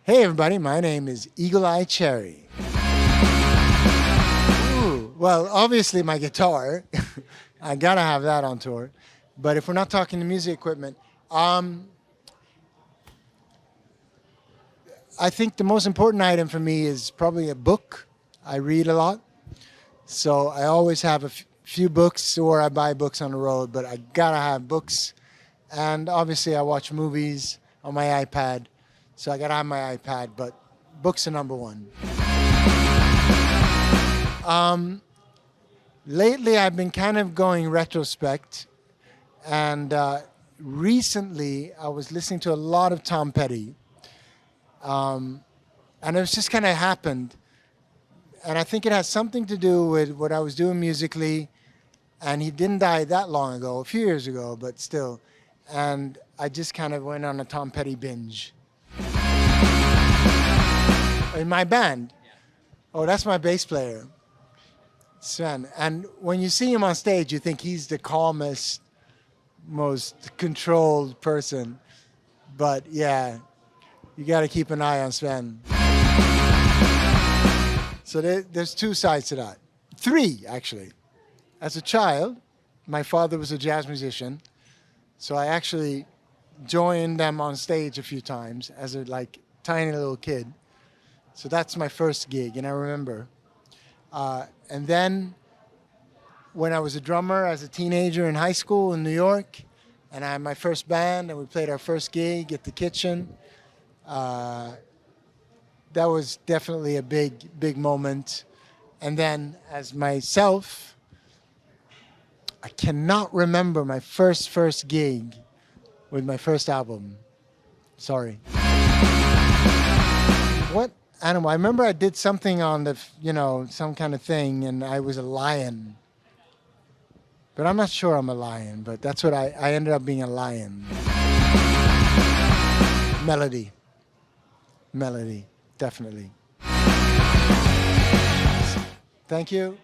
Hey everybody, my name is Eagle Eye Cherry. Ooh, well, obviously my guitar. I gotta have that on tour. But if we're not talking to music equipment, I think the most important item for me is probably a book. I read a lot. So I always have a few books, or I buy books on the road, but I gotta have books. And obviously I watch movies on my iPad. So I gotta have my iPad, but books are number one. Lately I've been kind of going retrospect, and recently I was listening to a lot of Tom Petty, and it was just kind of happened, and I think it has something to do with what I was doing musically, and he didn't die that long ago, a few years ago, but still, and I just kind of went on a Tom Petty binge. In my band? Oh, that's my bass player, Scène. And when you see him on stage, you think he's the calmest, most controlled person. But yeah, you got to keep an eye on Scène. So there's two sides to that. Three, actually. As a child, my father was a jazz musician. So I actually joined them on stage a few times as a tiny little kid. So that's my first gig, and I remember. And then when I was a drummer as a teenager in high school in New York, and I had my first band, and we played our first gig at the Kitchen, that was definitely a big moment. And then as myself, I cannot remember my first gig with my first album. Sorry. What animal? I remember I did something on the, some kind of thing, and I was a lion. But I'm not sure I'm a lion, but that's what I ended up being a lion. Melody, definitely. Thank you.